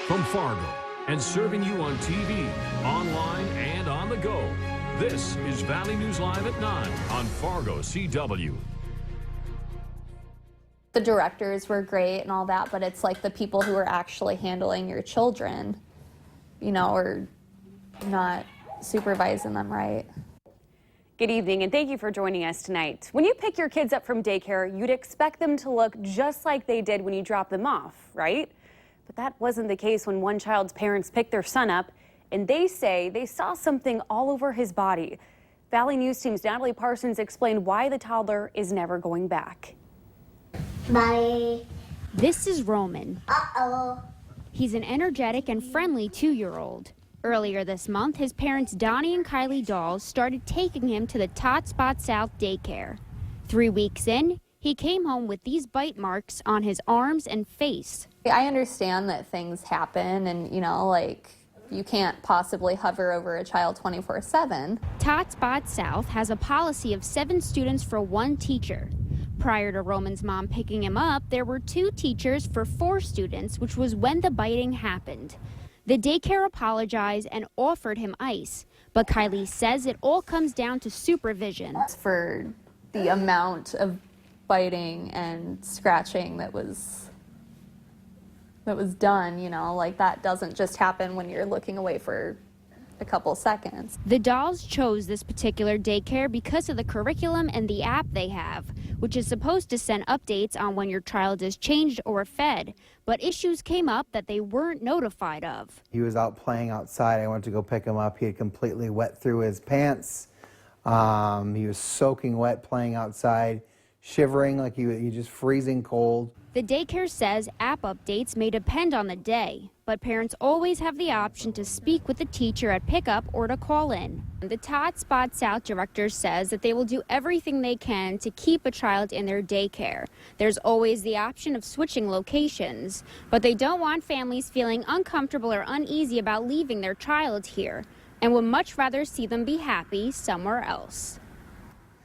From Fargo and serving you on TV, online, and on the go. This is Valley News Live at 9 on Fargo CW. The directors were great and all that, but it's like the people who are actually handling your children, you know, are not supervising them right. Good evening, and thank you for joining us tonight. When you pick your kids up from daycare, you'd expect them to look just like they did when you dropped them off, right? But that wasn't the case when one child's parents picked their son up, and they say they saw something all over his body. Valley News Team's Natalie Parsons explained why the toddler is never going back. Bye. This is Roman. Uh-oh. He's an energetic and friendly 2-year-old. Earlier this month, his parents Donnie and Kylie Dawes started taking him to the Tot Spot South daycare. 3 weeks in, he came home with these bite marks on his arms and face. I understand that things happen and, you know, like, you can't possibly hover over a child 24/7. Tot Spot South has a policy of 7 students for 1 teacher. Prior to Roman's mom picking him up, there were 2 teachers for 4 students, which was when the biting happened. The daycare apologized and offered him ice, but Kylie says it all comes down to supervision. For the amount of biting and scratching that was done, you know, like that doesn't just happen when you're looking away for a couple seconds. The Dawes chose this particular daycare because of the curriculum and the app they have, which is supposed to send updates on when your child is changed or fed. But issues came up that they weren't notified of. He was out playing outside. I went to go pick him up. He had completely wet through his pants. He was soaking wet playing outside, shivering like he was just freezing cold. The daycare says app updates may depend on the day, but parents always have the option to speak with the teacher at pickup or to call in. The Tot Spot South director says that they will do everything they can to keep a child in their daycare. There's always the option of switching locations, but they don't want families feeling uncomfortable or uneasy about leaving their child here and would much rather see them be happy somewhere else.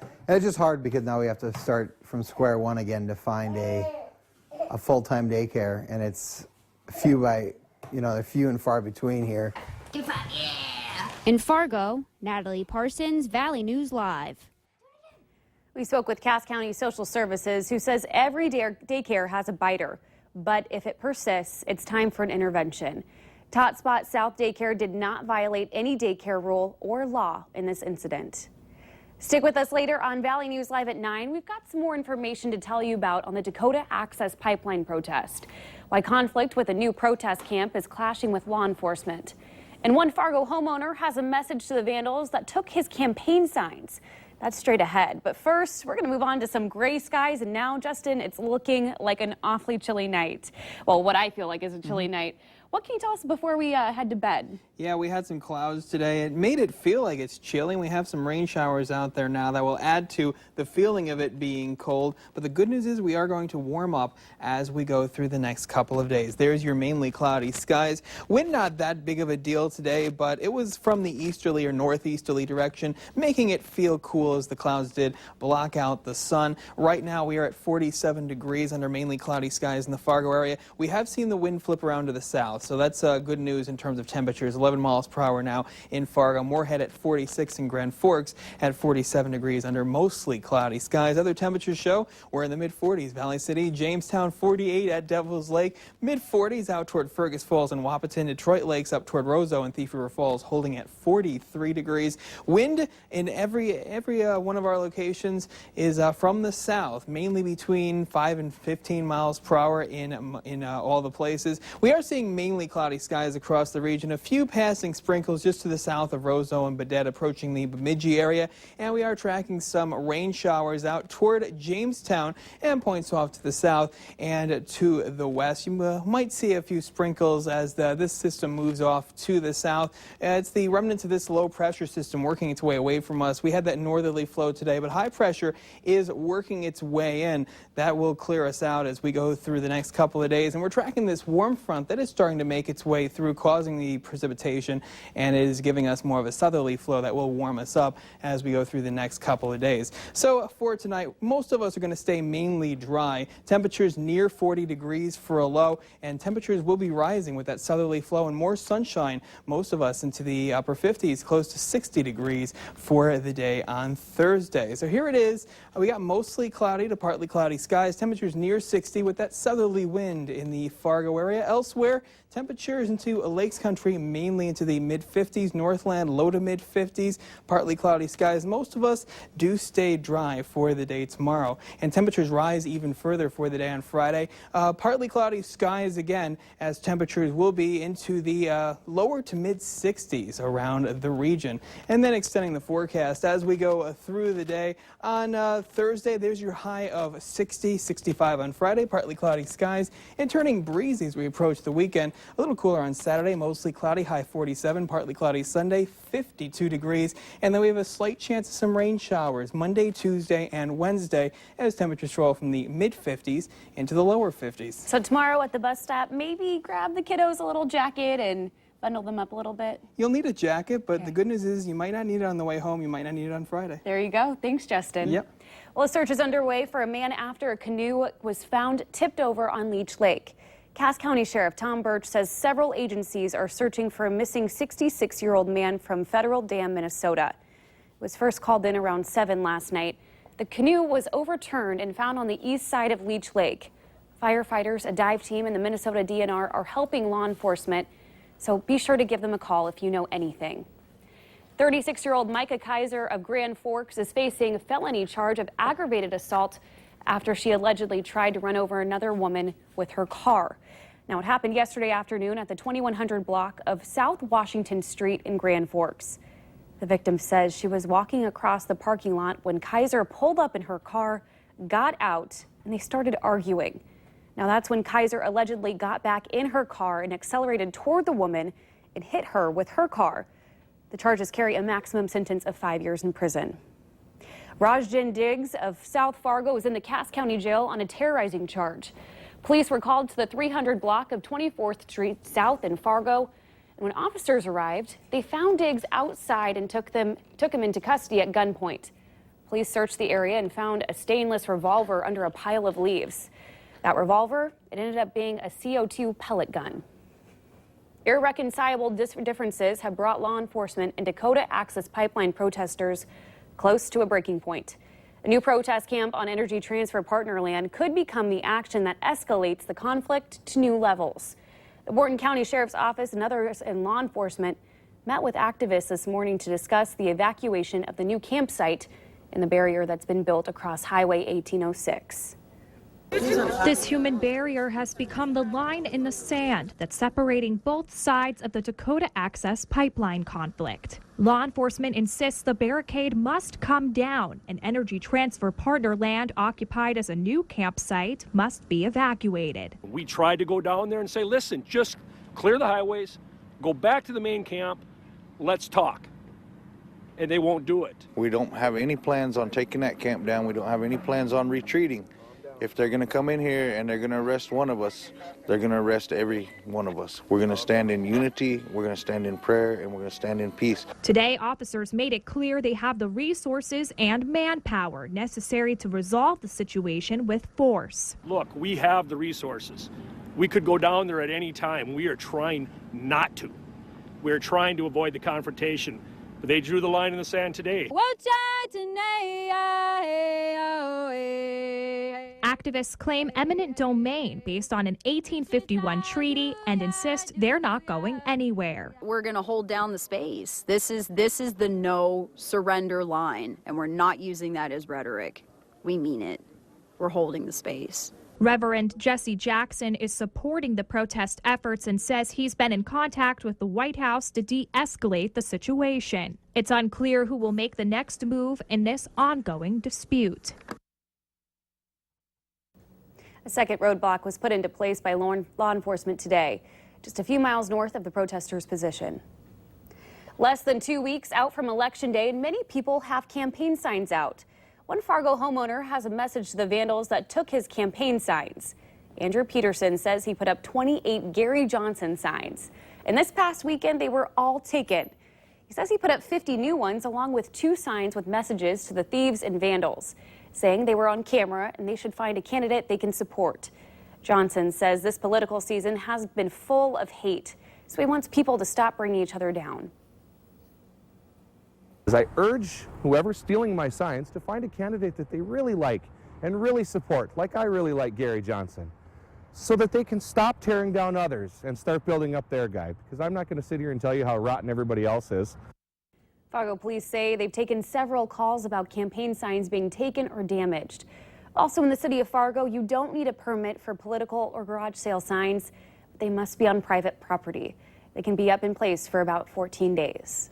And it's just hard because now we have to start from square one again to find a full-time daycare, and it's few and far between here. In Fargo, Natalie Parsons, Valley News Live. We spoke with Cass County Social Services, who says every daycare has a biter, but if it persists, it's time for an intervention. Tot Spot South Daycare did not violate any daycare rule or law in this incident. Stick with us later on Valley News Live at 9. We've got some more information to tell you about on the Dakota Access Pipeline protest, why conflict with a new protest camp is clashing with law enforcement. And one Fargo homeowner has a message to the vandals that took his campaign signs. That's straight ahead. But first, we're going to move on to some gray skies. And now, Justin, it's looking like an awfully chilly night. Well, what I feel like is a chilly night. What can you tell us before we head to bed? Yeah, we had some clouds today. It made it feel like it's chilly. We have some rain showers out there now that will add to the feeling of it being cold. But the good news is we are going to warm up as we go through the next couple of days. There's your mainly cloudy skies. Wind not that big of a deal today, but it was from the easterly or northeasterly direction, making it feel cool as the clouds did block out the sun. Right now we are at 47 degrees under mainly cloudy skies in the Fargo area. We have seen the wind flip around to the south, so that's good news in terms of temperatures. 11 miles per hour now in Fargo. Moorhead at 46 and Grand Forks at 47 degrees under mostly cloudy skies. Other temperatures show we're in the mid-40s. Valley City, Jamestown 48 at Devil's Lake. Mid-40s out toward Fergus Falls and Wahpeton. Detroit Lakes up toward Roseau and Thief River Falls holding at 43 degrees. Wind in every one of our locations is from the south, mainly between 5 and 15 miles per hour in all the places. We are seeing mainly cloudy skies across the region. A few passing sprinkles just to the south of Roseau and Baudette approaching the Bemidji area, and we are tracking some rain showers out toward Jamestown and points off to the south and to the west. You might see a few sprinkles as this system moves off to the south. It's the remnants of this low pressure system working its way away from us. We had that northerly flow today, but high pressure is working its way in. That will clear us out as we go through the next couple of days, and we're tracking this warm front that is starting starting to make its way through, causing the precipitation, and it is giving us more of a southerly flow that will warm us up as we go through the next couple of days. So for tonight, most of us are going to stay mainly dry. Temperatures near 40 degrees for a low, and temperatures will be rising with that southerly flow and more sunshine. Most of us into the upper 50s, close to 60 degrees for the day on Thursday. So here it is. We got mostly cloudy to partly cloudy skies. Temperatures near 60 with that southerly wind in the Fargo area. Elsewhere, temperatures into Lakes Country, mainly into the mid-50s. Northland, low to mid-50s. Partly cloudy skies. Most of us do stay dry for the day tomorrow. And temperatures rise even further for the day on Friday. Partly cloudy skies again, as temperatures will be into the lower to mid-60s around the region. And then extending the forecast as we go through the day. On Thursday, there's your high of 60, 65 on Friday. Partly cloudy skies and turning breezy as we approach the weekend. A little cooler on Saturday, mostly cloudy, high 47, partly cloudy Sunday, 52 degrees. And then we have a slight chance of some rain showers Monday, Tuesday, and Wednesday as temperatures roll from the mid-50s into the lower 50s. So tomorrow at the bus stop, maybe grab the kiddos a little jacket and bundle them up a little bit. You'll need a jacket, but the good news is you might not need it on the way home. You might not need it on Friday. There you go. Thanks, Justin. Yep. Well, a search is underway for a man after a canoe was found tipped over on Leech Lake. Cass County Sheriff Tom Birch says several agencies are searching for a missing 66-year-old man from Federal Dam, Minnesota. It was first called in around 7 last night. The canoe was overturned and found on the east side of Leech Lake. Firefighters, a dive team, and the Minnesota DNR are helping law enforcement, so be sure to give them a call if you know anything. 36-year-old Micah Kaiser of Grand Forks is facing a felony charge of aggravated assault after she allegedly tried to run over another woman with her car. Now, it happened yesterday afternoon at the 2100 block of South Washington Street in Grand Forks. The victim says she was walking across the parking lot when Kaiser pulled up in her car, got out, and they started arguing. Now, that's when Kaiser allegedly got back in her car and accelerated toward the woman and hit her with her car. The charges carry a maximum sentence of 5 years in prison. Rajjan Diggs of South Fargo is in the Cass County Jail on a terrorizing charge. Police were called to the 300 block of 24th Street South in Fargo. And when officers arrived, they found Diggs outside and took him into custody at gunpoint. Police searched the area and found a stainless revolver under a pile of leaves. That revolver, it ended up being a CO2 pellet gun. Irreconcilable differences have brought law enforcement and Dakota Access Pipeline protesters close to a breaking point. A new protest camp on Energy Transfer partner land could become the action that escalates the conflict to new levels. The Wharton County Sheriff's Office and others in law enforcement met with activists this morning to discuss the evacuation of the new campsite in the barrier that's been built across Highway 1806. This human barrier has become the line in the sand that's separating both sides of the Dakota Access Pipeline conflict. Law enforcement insists the barricade must come down, and Energy Transfer partner land occupied as a new campsite must be evacuated. We tried to go down there and say, listen, just clear the highways, go back to the main camp, let's talk. And they won't do it. We don't have any plans on taking that camp down. We don't have any plans on retreating. If they're going to come in here and they're going to arrest one of us, they're going to arrest every one of us. We're going to stand in unity, we're going to stand in prayer, and we're going to stand in peace. Today, officers made it clear they have the resources and manpower necessary to resolve the situation with force. Look, we have the resources. We could go down there at any time. We are trying not to. We're trying to avoid the confrontation. But they drew the line in the sand today. Activists claim eminent domain based on an 1851 treaty and insist they're not going anywhere. We're going to hold down the space. This is the no surrender line, and we're not using that as rhetoric. We mean it. We're holding the space. Reverend Jesse Jackson is supporting the protest efforts and says he's been in contact with the White House to de-escalate the situation. It's unclear who will make the next move in this ongoing dispute. A second roadblock was put into place by law enforcement today, just a few miles north of the protesters' position. Less than 2 weeks out from Election Day, and many people have campaign signs out. One Fargo homeowner has a message to the vandals that took his campaign signs. Andrew Peterson says he put up 28 Gary Johnson signs. And this past weekend, they were all taken. He says he put up 50 new ones along with 2 signs with messages to the thieves and vandals, saying they were on camera and they should find a candidate they can support. Johnson says this political season has been full of hate, so he wants people to stop bringing each other down. As I urge whoever's stealing my signs to find a candidate that they really like and really support, like I really like Gary Johnson, so that they can stop tearing down others and start building up their guy, because I'm not going to sit here and tell you how rotten everybody else is. Fargo police say they've taken several calls about campaign signs being taken or damaged. Also in the city of Fargo, you don't need a permit for political or garage sale signs, but they must be on private property. They can be up in place for about 14 days.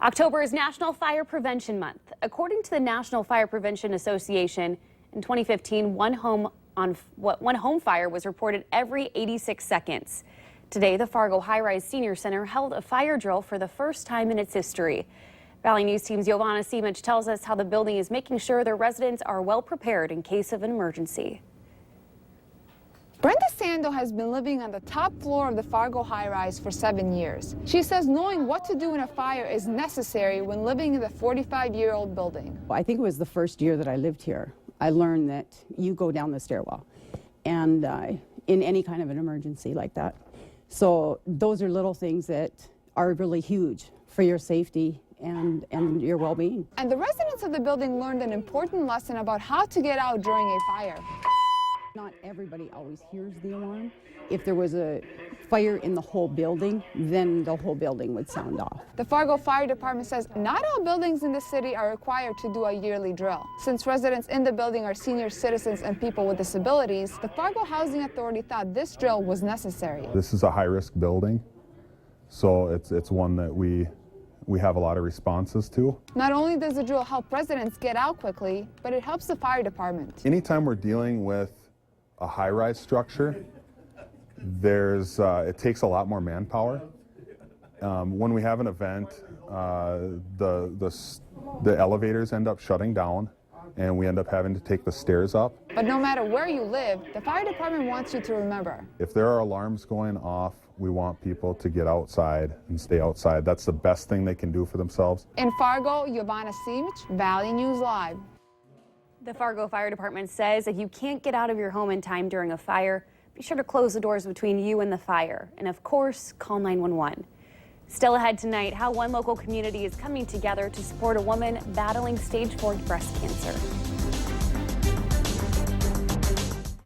October is National Fire Prevention Month. According to the National Fire Prevention Association, in 2015, one home fire was reported every 86 seconds. Today, the Fargo High-Rise Senior Center held a fire drill for the first time in its history. Valley News Team's Giovanna Simic tells us how the building is making sure their residents are well prepared in case of an emergency. Brenda Sando has been living on the top floor of the Fargo high-rise for 7 years. She says knowing what to do in a fire is necessary when living in the 45-year-old building. I think it was the first year that I lived here. I learned that you go down the stairwell and in any kind of an emergency like that. So those are little things that are really huge for your safety and your well-being. And the residents of the building learned an important lesson about how to get out during a fire. Not everybody always hears the alarm. If there was a fire in the whole building, then the whole building would sound off. The Fargo Fire Department says not all buildings in the city are required to do a yearly drill. Since residents in the building are senior citizens and people with disabilities, the Fargo Housing Authority thought this drill was necessary. This is a high-risk building, so it's one that we have a lot of responses to. Not only does the drill help residents get out quickly, but it helps the fire department. Anytime we're dealing with a high-rise structure, it takes a lot more manpower. When we have an event, the elevators end up shutting down, and we end up having to take the stairs up. But no matter where you live, the fire department wants you to remember. If there are alarms going off, we want people to get outside and stay outside. That's the best thing they can do for themselves. In Fargo, Giovanna Simic, Valley News Live. The Fargo Fire Department says if you can't get out of your home in time during a fire, be sure to close the doors between you and the fire. And of course, call 911. Still ahead tonight, how one local community is coming together to support a woman battling stage 4 breast cancer.